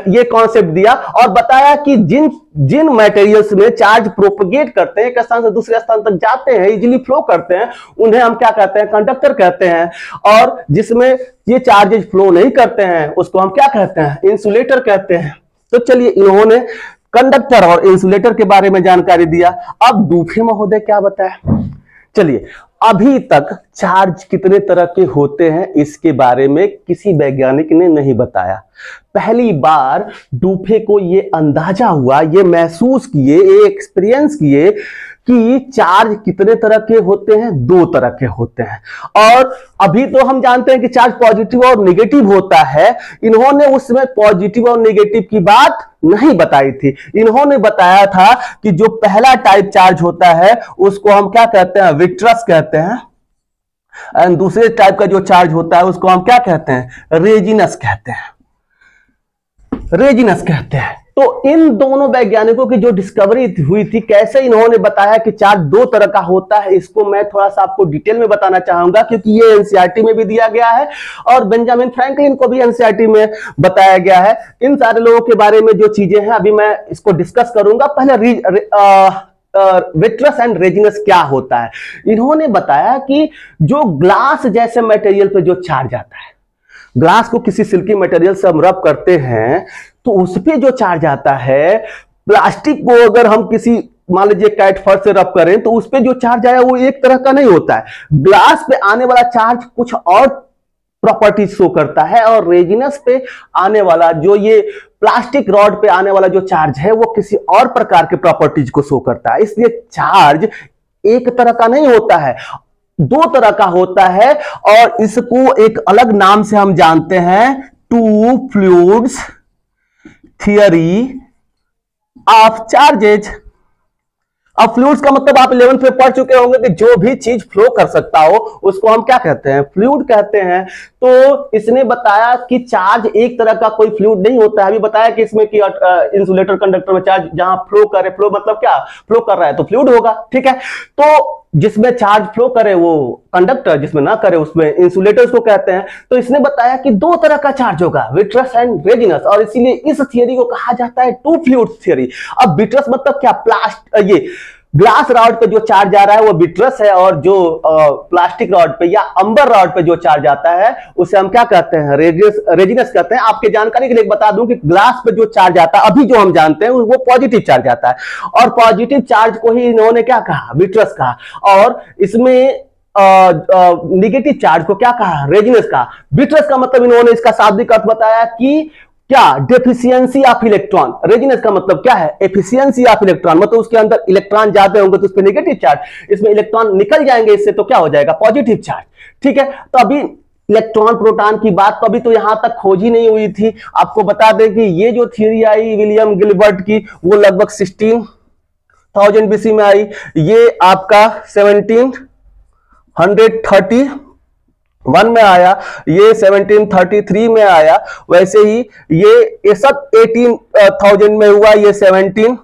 ये कॉन्सेप्ट दिया और बताया कि जिन जिन मटेरियल्स में चार्ज प्रोपगेट करते हैं, एक स्थान से दूसरे स्थान तक जाते हैं, इजीली फ्लो करते हैं, उन्हें हम क्या कहते हैं, कंडक्टर कहते हैं। और जिसमें ये चार्जेस फ्लो नहीं करते हैं उसको हम क्या कहते हैं, इंसुलेटर कहते हैं। तो चलिए, इन्होंने कंडक्टर और इंसुलेटर के बारे में जानकारी दिया। अब डुफे महोदय क्या बताया, चलिए, अभी तक चार्ज कितने तरह के होते हैं इसके बारे में किसी वैज्ञानिक ने नहीं बताया। पहली बार डुफे को ये अंदाजा हुआ, ये महसूस किए, ये एक्सपीरियंस किए कि चार्ज कितने तरह के होते हैं, दो तरह के होते हैं। और अभी तो हम जानते हैं कि चार्ज पॉजिटिव और नेगेटिव होता है, इन्होंने उसमें पॉजिटिव और नेगेटिव की बात नहीं बताई थी। इन्होंने बताया था कि जो पहला टाइप चार्ज होता है उसको हम क्या कहते हैं, विट्रस कहते हैं, एंड दूसरे टाइप का जो चार्ज होता है उसको हम क्या कहते हैं, रेजिनस कहते हैं, रेजिनस कहते हैं। तो इन दोनों वैज्ञानिकों की जो डिस्कवरी हुई थी, कैसे इन्होंने बताया कि चार्ज दो तरह का होता है, इसको मैं थोड़ा सा आपको डिटेल में बताना चाहूंगा, क्योंकि ये एनसीईआरटी में भी दिया गया है और बेंजामिन फ्रैंकलिन को भी एनसीईआरटी में बताया गया है। इन सारे लोगों के बारे में जो चीजें हैं अभी मैं इसको डिस्कस करूंगा। पहले विट्रस एंड रेजिनस क्या होता है। इन्होंने बताया कि जो ग्लास जैसे मटेरियल पे जो चार्ज आता है, ग्लास को किसी सिल्की मटेरियल से हम रब करते हैं तो उस पे जो चार्ज आता है, प्लास्टिक को अगर हम किसी मान लीजिए कैट फर से रब करें तो उस पे जो चार्ज आया वो एक तरह का नहीं होता है। ग्लास पे आने वाला चार्ज कुछ और प्रॉपर्टीज शो करता है, और रेजिनस पे आने वाला, जो ये प्लास्टिक रॉड पे आने वाला जो चार्ज है वो किसी और प्रकार के प्रॉपर्टीज को शो करता है। इसलिए चार्ज एक तरह का नहीं होता है, दो तरह का होता है, और इसको एक अलग नाम से हम जानते हैं, two fluids theory of charges. अब फ्लूइड्स का मतलब आप 11th में पढ़ चुके होंगे कि जो भी चीज फ्लो कर सकता हो उसको हम क्या कहते हैं, फ्लूइड कहते हैं। तो इसने बताया कि चार्ज एक तरह का कोई फ्लूइड नहीं होता है। अभी बताया कि इसमें कि इंसुलेटर कंडक्टर में चार्ज जहां फ्लो करे, फ्लो मतलब क्या, फ्लो कर रहा है तो फ्लूइड होगा, ठीक है। तो जिसमें चार्ज फ्लो करे वो कंडक्टर, जिसमें ना करे उसमें इंसुलेटर उसको कहते हैं। तो इसने बताया कि दो तरह का चार्ज होगा, विट्रस एंड रेजिनस, और इसीलिए इस थियरी को कहा जाता है टू फ्लूइड थियरी। अब विट्रस मतलब क्या, ये ग्लास रॉड पे जो चार्ज आ रहा है वो विट्रस है, और जो प्लास्टिक रॉड पे या अंबर रॉड पे जो चार्ज आता है उसे हम क्या कहते हैं, रेजिनस कहते हैं। आपके जानकारी के लिए बता दूं कि ग्लास पे जो चार्ज आता है अभी जो हम जानते हैं वो पॉजिटिव चार्ज आता है, और पॉजिटिव चार्ज को ही इन्होंने क्या कहा, विट्रस कहा, और इसमें निगेटिव चार्ज को क्या कहा, रेजिनस कहा। विट्रस का मतलब इन्होंने इसका शाब्दिक अर्थ बताया कि क्या, डेफिशिएंसी ऑफ इलेक्ट्रॉन। रेजिनस का मतलब क्या है, एफिशिएंसी ऑफ इलेक्ट्रॉन, मतलब उसके अंदर इलेक्ट्रॉन ज्यादा होंगे तो उस पर नेगेटिव चार्ज, इसमें इलेक्ट्रॉन निकल जाएंगे इससे तो क्या हो जाएगा, पॉजिटिव चार्ज, ठीक है। तो अभी इलेक्ट्रॉन प्रोटॉन की बात तो अभी तो यहां तक खोज ही नहीं हुई थी। आपको बता दें कि ये जो थ्योरी आई विलियम गिलबर्ट की वो लगभग 16,000 बीसी में आई। ये आपका 1731 में आया, ये 1733 में आया। वैसे ही ये सब 18,000 में हुआ, ये 1730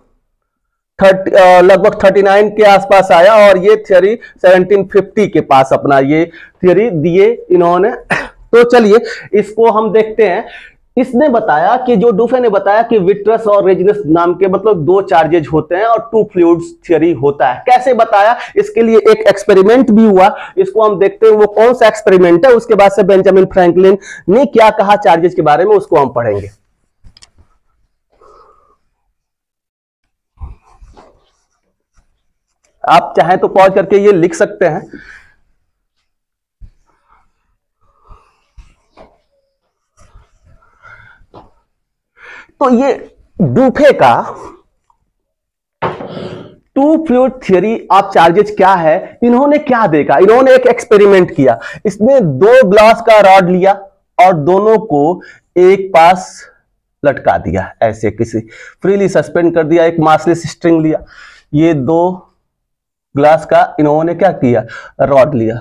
लगभग 39 के आसपास आया, और ये थ्योरी 1750 के पास अपना ये थ्योरी दिए इन्होंने। तो चलिए इसको हम देखते हैं। इसने बताया कि जो डुफे ने बताया कि विट्रस और रेजिनस नाम के मतलब दो चार्जेज होते हैं और टू फ्लूइड्स थ्योरी होता है। कैसे बताया, इसके लिए एक एक्सपेरिमेंट भी हुआ, इसको हम देखते हैं वो कौन सा एक्सपेरिमेंट है। उसके बाद से बेंजामिन फ्रैंकलिन ने क्या कहा चार्जेज के बारे में उसको हम पढ़ेंगे। आप चाहें तो पॉज करके ये लिख सकते हैं। तो ये डुफे का two fluid theory of charges क्या है, इन्होंने क्या देखा, इन्होंने एक एक्सपेरिमेंट किया। इसने दो ग्लास का रॉड लिया और दोनों को एक पास लटका दिया, ऐसे किसी फ्रीली सस्पेंड कर दिया, एक मासलेस स्ट्रिंग लिया। ये दो ग्लास का इन्होंने क्या किया, रॉड लिया।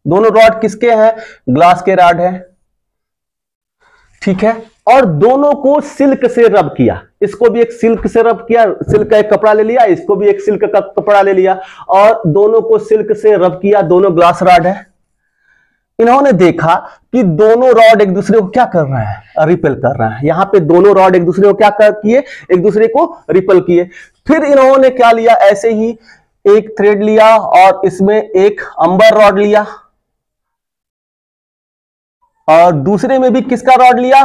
दोनों रॉड किसके हैं, ग्लास के रॉड है, ठीक है। और दोनों को सिल्क से रब किया, इसको भी एक सिल्क से रब किया, सिल्क का एक कपड़ा ले लिया, इसको भी एक सिल्क का कपड़ा ले लिया और दोनों को सिल्क से रब किया। दोनों ग्लास रॉड है। इन्होंने देखा कि दोनों रॉड एक दूसरे को क्या कर रहे हैं, रिपेल कर रहे हैं। यहां पे दोनों रॉड एक दूसरे को क्या किए, एक दूसरे को रिपेल किए। फिर इन्होंने क्या लिया, ऐसे ही एक थ्रेड लिया और इसमें एक अंबर रॉड लिया और दूसरे में भी किसका रॉड लिया,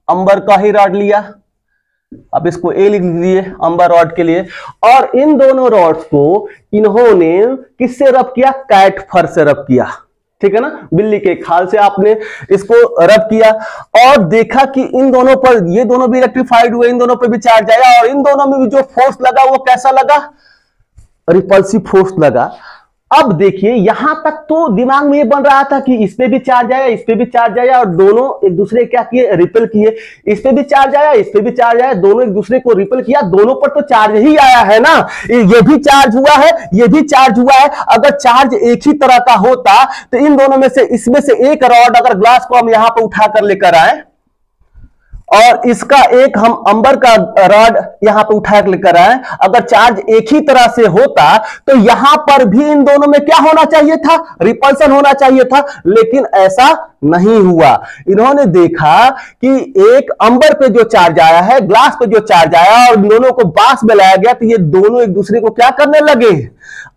अंबर का ही रॉड लिया। अब इसको ए लिख दीजिए अंबर रॉड के लिए। और इन दोनों रॉड्स को इन्होंने किससे रब किया, कैट फर से रब किया, ठीक है ना, बिल्ली के खाल से आपने इसको रब किया और देखा कि इन दोनों पर, ये दोनों भी इलेक्ट्रीफाइड हुए, इन दोनों पर भी चार्ज आया और इन दोनों में भी जो फोर्स लगा वो कैसा लगा, रिपल्सिव फोर्स लगा। अब देखिए यहां तक तो दिमाग में ये बन रहा था कि इस पे भी चार्ज आया, इस पे भी चार्ज आया और दोनों एक दूसरे क्या किए, रिपेल किए। इस पे भी चार्ज आया, इस पे भी चार्ज आया, दोनों एक दूसरे को रिपेल किया। दोनों पर तो चार्ज ही आया है ना, ये भी चार्ज हुआ है, ये भी चार्ज हुआ है। अगर चार्ज एक ही तरह का होता तो इन दोनों में से, इसमें से एक रॉड अगर ग्लास को हम यहां पर उठाकर लेकर आए और इसका एक हम अंबर का रॉड यहां पे उठा के लेकर आए, अगर चार्ज एक ही तरह से होता तो यहां पर भी इन दोनों में क्या होना चाहिए था, रिपल्सन होना चाहिए था। लेकिन ऐसा नहीं हुआ। इन्होंने देखा कि एक अंबर पे जो चार्ज आया है, ग्लास पे जो चार्ज आया और दोनों को बांस में लाया गया तो ये दोनों एक दूसरे को क्या करने लगे,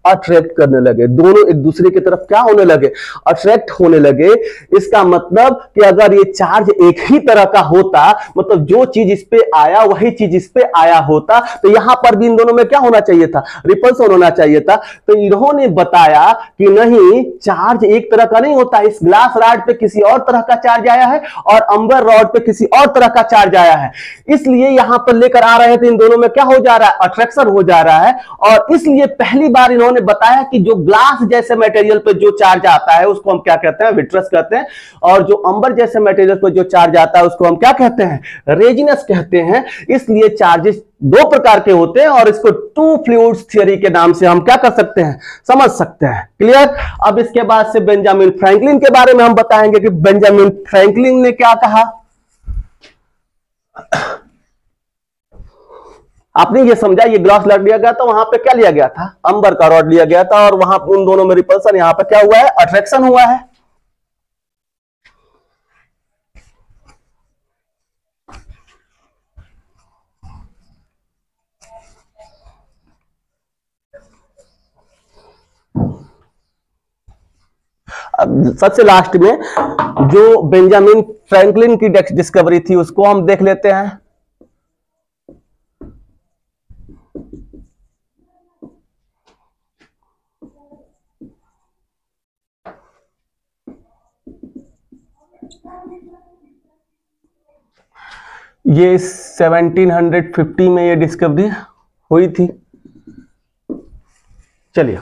अट्रैक्ट करने लगे। दोनों एक दूसरे की तरफ क्या होने लगे, अट्रैक्ट होने लगे। इसका मतलब कि अगर ये चार्ज एक ही तरह का होता, मतलब जो चीज इस पे आया वही चीज इस पे आया होता, तो यहां पर भी इन दोनों में क्या होना चाहिए था, रिपल्सन होना चाहिए था। तो इन्होंने बताया कि नहीं, चार्ज एक तरह का नहीं होता। इस ग्लास रॉड पे किसी और तरह का चार्ज आया है और अंबर रॉड पे किसी और तरह का चार्ज आया है, इसलिए यहां पर लेकर आ रहे थे, इन दोनों में क्या हो जा रहा है, अट्रैक्शन हो जा रहा है। और इसलिए पहली बार इन्होंने बताया कि जो ग्लास जैसे मटेरियल पर जो चार्ज आता है उसको हम क्या कहते हैं, विट्रस कहते हैं, और जो अंबर जैसे मटेरियल पर जो चार्ज आता है उसको हम क्या कहते हैं, रेजिनस कहते हैं। इसलिए चार्जेस दो प्रकार के होते हैं और इसको टू फ्लूइड्स थ्योरी के नाम से हम क्या कर सकते हैं, समझ सकते हैं। क्लियर। अब इसके बाद से बेंजामिन फ्रैंकलिन के बारे में हम बताएंगे कि बेंजामिन फ्रैंकलिन ने क्या कहा। आपने ये समझा, ये ग्लास लग लिया गया था, वहां पे क्या लिया गया था, अंबर का रॉड लिया गया था और वहां उन दोनों में रिपल्सन, यहां पर क्या हुआ है, अट्रैक्शन हुआ है। अब सबसे लास्ट में जो बेंजामिन फ्रैंकलिन की डिस्कवरी थी उसको हम देख लेते हैं। ये 1750 में ये डिस्कवरी हुई थी। चलिए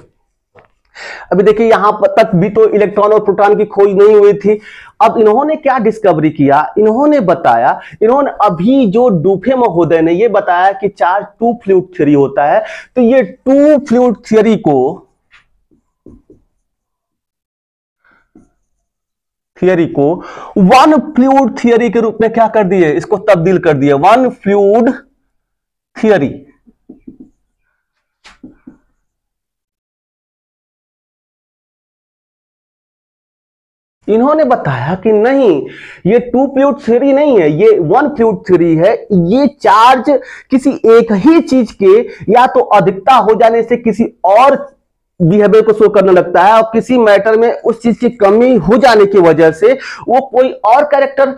अभी देखिए यहां तक भी तो इलेक्ट्रॉन और प्रोटॉन की खोज नहीं हुई थी। अब इन्होंने क्या डिस्कवरी किया, इन्होंने बताया, इन्होंने अभी जो डुफे महोदय ने ये बताया कि चार्ज टू फ्लूइड थ्योरी होता है, तो ये टू फ्लूइड थ्योरी को वन फ्लूइड थ्योरी के रूप में क्या कर दिए, इसको तब्दील कर दिए, वन फ्लूइड थ्योरी। इन्होंने बताया कि नहीं, ये टू फ्लूइड थ्योरी नहीं है, ये वन फ्लूइड थ्योरी है। ये चार्ज किसी एक ही चीज के या तो अधिकता हो जाने से किसी और बिहेवियर को शो करने लगता है और किसी मैटर में उस चीज की कमी हो जाने की वजह से वो कोई और कैरेक्टर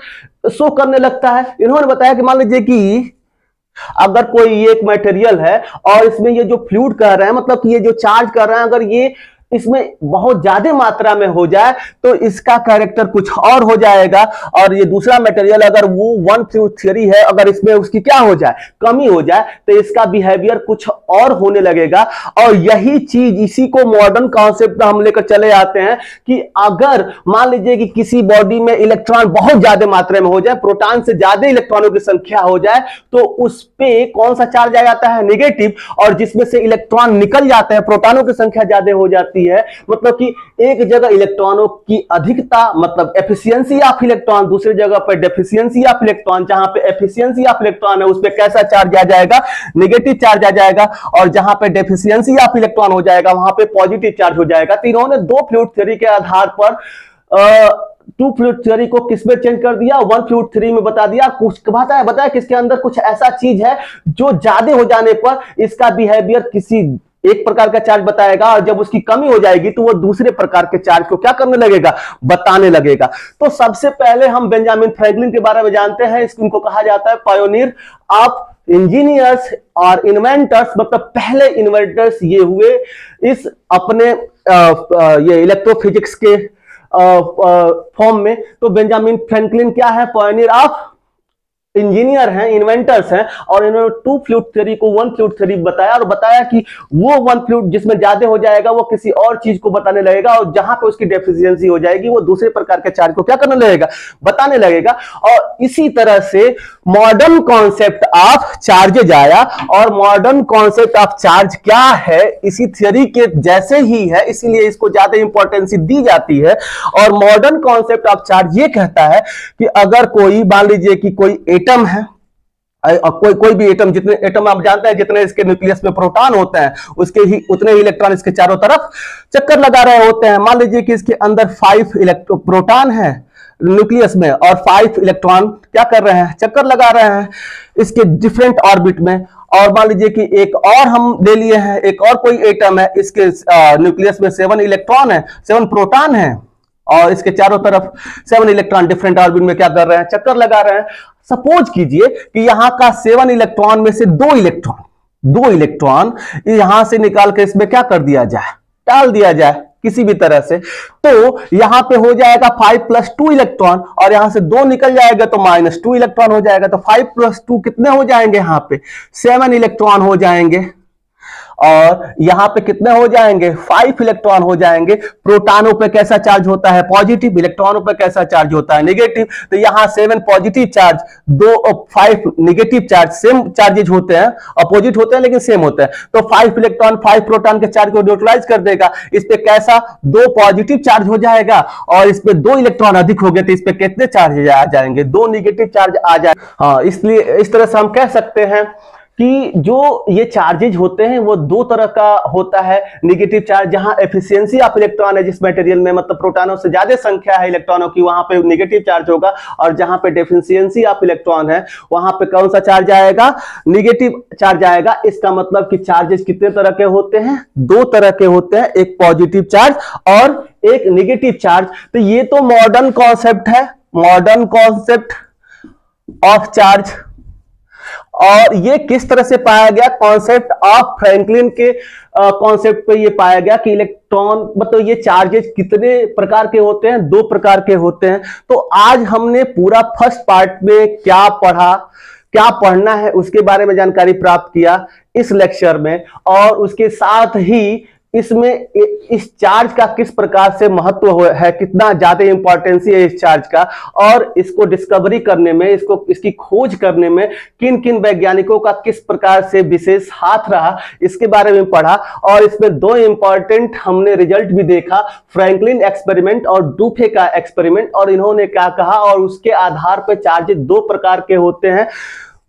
शो करने लगता है। इन्होंने बताया कि मान लीजिए कि अगर कोई एक मटेरियल है और इसमें ये जो फ्लूइड कर रहे हैं, मतलब कि ये जो चार्ज कर रहे हैं, अगर ये इसमें बहुत ज्यादा मात्रा में हो जाए तो इसका कैरेक्टर कुछ और हो जाएगा। और ये दूसरा मटेरियल अगर वो वन फ्लूइड थ्योरी है, अगर इसमें उसकी क्या हो जाए, कमी हो जाए, तो इसका बिहेवियर कुछ और होने लगेगा। और यही चीज, इसी को मॉडर्न कॉन्सेप्ट हम लेकर चले आते हैं कि अगर मान लीजिए कि किसी बॉडी में इलेक्ट्रॉन बहुत ज्यादा मात्रा में हो जाए, प्रोटॉन से ज्यादा इलेक्ट्रॉनों की संख्या हो जाए, तो उस पे कौन सा चार्ज आ जाता है, नेगेटिव। और जिसमें से इलेक्ट्रॉन निकल जाते हैं, प्रोटॉनों की संख्या ज्यादा हो जाती है, मतलब कि एक जगह इलेक्ट्रॉनों की अधिकता मतलब एफिशिएंसी ऑफ इलेक्ट्रॉन, दूसरी जगह पर डेफिशिएंसी ऑफ इलेक्ट्रॉन। जहां पे एफिशिएंसी ऑफ इलेक्ट्रॉन है उस पे कैसा चार्ज आ जाएगा, नेगेटिव चार्ज आ जाएगा। और जहां पे डेफिशिएंसी ऑफ इलेक्ट्रॉन हो जाएगा वहां पे पॉजिटिव चार्ज हो जाएगा। तो इन्होंने दो फ्लूइड थ्योरी के आधार पर टू फ्लूइड थ्योरी को किसमें चेंज कर दिया, वन फ्लूइड थ्योरी में बता दिया। कुछ बताया कि इसके अंदर कुछ ऐसा चीज है जो ज्यादा हो जाने पर इसका बिहेवियर किसी एक प्रकार का चार्ज बताएगा, और जब उसकी कमी हो जाएगी तो वो दूसरे प्रकार के चार्ज को क्या करने लगेगा, बताने लगेगा। तो सबसे पहले हम बेंजामिन फ्रैंकलिन के बारे में जानते हैं। इनको कहा जाता है पायोनियर ऑफ इंजीनियर्स और इन्वेंटर्स, मतलब पहले इन्वेंटर्स ये हुए इस अपने ये इलेक्ट्रोफिजिक्स के फॉर्म में। तो बेंजामिन फ्रैंकलिन क्या है, पायोनियर ऑफ इंजीनियर हैं, इन्वेंटर्स हैं, और इन्होंने टू फ्लूइड थ्योरी को वन फ्लूइड थ्योरी बताया, और बताया कि वो वन फ्लूइड जिसमें ज्यादा हो जाएगा वो किसी और चीज को बताने लगेगा, और जहां पे उसकी डेफिशिएंसी हो जाएगी वो दूसरे प्रकार के चार्ज को क्या करने लगेगा, बताने लगेगा। और इसी तरह से मॉडर्न कॉन्सेप्ट ऑफ चार्जेज आया, और मॉडर्न कॉन्सेप्ट ऑफ चार्ज क्या है, इसी थ्योरी के जैसे ही है, इसीलिए इसको ज्यादा इंपॉर्टेंस दी जाती है। और मॉडर्न कॉन्सेप्ट ऑफ चार्ज ये कहता है कि अगर कोई, मान लीजिए कि कोई एटम है, कोई भी एटम, जितने एटम आप जानते हैं जितने इसके न्यूक्लियस में प्रोटॉन होते हैं उसके ही उतने ही इलेक्ट्रॉन इसके चारों तरफ चक्कर लगा रहे होते हैं। मान लीजिए कि इसके अंदर 5 प्रोटॉन है न्यूक्लियस में, और 5 इलेक्ट्रॉन क्या कर रहे हैं, चक्कर लगा रहे हैं इसके डिफरेंट ऑर्बिट में। और मान लीजिए कि एक और हम ले लिए हैं, एक और कोई एटम है, इसके न्यूक्लियस में 7 इलेक्ट्रॉन है, 7 प्रोटॉन है, और इसके चारों तरफ 7 इलेक्ट्रॉन डिफरेंट ऑर्बिट में क्या कर रहे हैं, चक्कर लगा रहे हैं। सपोज कीजिए कि यहां का 7 इलेक्ट्रॉन में से 2 इलेक्ट्रॉन यहां से निकाल के इसमें क्या कर दिया जाए, डाल दिया जाए किसी भी तरह से, तो यहां पे हो जाएगा 5 + 2 इलेक्ट्रॉन, और यहां से 2 निकल जाएगा तो -2 इलेक्ट्रॉन हो जाएगा। तो 5 + 2 कितने हो जाएंगे, यहां पे 7 इलेक्ट्रॉन हो जाएंगे, और यहां पे कितने हो जाएंगे, 5 इलेक्ट्रॉन हो जाएंगे। प्रोटॉनों पे कैसा चार्ज होता है, पॉजिटिव, इलेक्ट्रॉनों पे कैसा चार्ज होता है, नेगेटिव। तो यहां 7 पॉजिटिव चार्ज, 2 और 5 नेगेटिव चार्ज, सेम चार्जेज होते हैं, अपोजिट होते हैं लेकिन सेम होते हैं। तो 5 इलेक्ट्रॉन 5 प्रोटॉन के चार्ज को न्यूट्रलाइज कर देगा। इस पे कैसा 2 पॉजिटिव चार्ज हो जाएगा, और इस पे 2 इलेक्ट्रॉन अधिक हो गए तो इस पे कितने चार्ज आ जाएंगे, 2 नेगेटिव चार्ज आ जाएंगे। हाँ, इसलिए इस तरह से हम कह सकते हैं कि जो ये चार्जेज होते हैं वो 2 तरह का होता है। नेगेटिव चार्ज, जहां एफिशिएंसी ऑफ इलेक्ट्रॉन है, जिस मटेरियल में मतलब प्रोटॉनों से ज्यादा संख्या है इलेक्ट्रॉनों की, वहां पे नेगेटिव चार्ज होगा। और जहां पे डेफिशिएंसी ऑफ इलेक्ट्रॉन है वहां पे कौन सा चार्ज आएगा, नेगेटिव चार्ज आएगा। इसका मतलब कि चार्जेस कितने तरह के होते हैं, 2 तरह के होते हैं, एक पॉजिटिव चार्ज और एक नेगेटिव चार्ज। तो ये तो मॉडर्न कॉन्सेप्ट है, मॉडर्न कॉन्सेप्ट ऑफ चार्ज। और ये किस तरह से पाया गया, कॉन्सेप्ट ऑफ फ्रैंकलिन के कॉन्सेप्ट पे ये पाया गया कि इलेक्ट्रॉन मतलब ये चार्जेस कितने प्रकार के होते हैं, 2 प्रकार के होते हैं। तो आज हमने पूरा फर्स्ट पार्ट में क्या पढ़ा, क्या पढ़ना है उसके बारे में जानकारी प्राप्त किया इस लेक्चर में, और उसके साथ ही इसमें इस चार्ज का किस प्रकार से महत्व है, कितना ज्यादा इंपॉर्टेंस है इस चार्ज का, और इसको डिस्कवरी करने में, इसकी खोज करने में किन किन वैज्ञानिकों का किस प्रकार से विशेष हाथ रहा, इसके बारे में पढ़ा। और इसमें 2 इंपॉर्टेंट हमने रिजल्ट भी देखा, फ्रैंकलिन एक्सपेरिमेंट और डुफे का एक्सपेरिमेंट, और इन्होंने क्या कहा, और उसके आधार पर चार्जेस 2 प्रकार के होते हैं।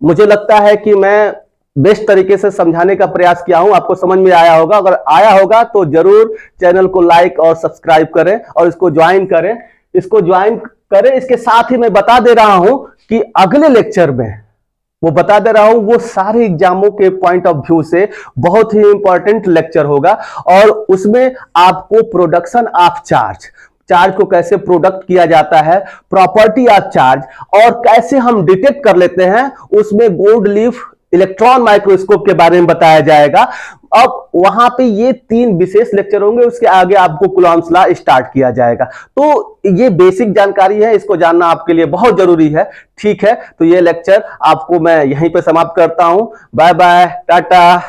मुझे लगता है कि मैं बेस्ट तरीके से समझाने का प्रयास किया हूं, आपको समझ में आया होगा। अगर आया होगा तो जरूर चैनल को लाइक और सब्सक्राइब करें, और इसको ज्वाइन करें, इसके साथ ही मैं बता दे रहा हूं कि अगले लेक्चर में वो सारे एग्जामों के पॉइंट ऑफ व्यू से बहुत ही इंपॉर्टेंट लेक्चर होगा, और उसमें आपको प्रोडक्शन ऑफ चार्ज को कैसे प्रोडक्ट किया जाता है, प्रॉपर्टी ऑफ चार्ज, और कैसे हम डिटेक्ट कर लेते हैं उसमें गोल्ड लीफ इलेक्ट्रॉन माइक्रोस्कोप के बारे में बताया जाएगा। अब वहां पे ये 3 विशेष लेक्चर होंगे, उसके आगे आपको कूलॉम्स लॉ स्टार्ट किया जाएगा। तो ये बेसिक जानकारी है, इसको जानना आपके लिए बहुत जरूरी है। ठीक है, तो ये लेक्चर आपको मैं यहीं पे समाप्त करता हूं। Bye bye, Tata.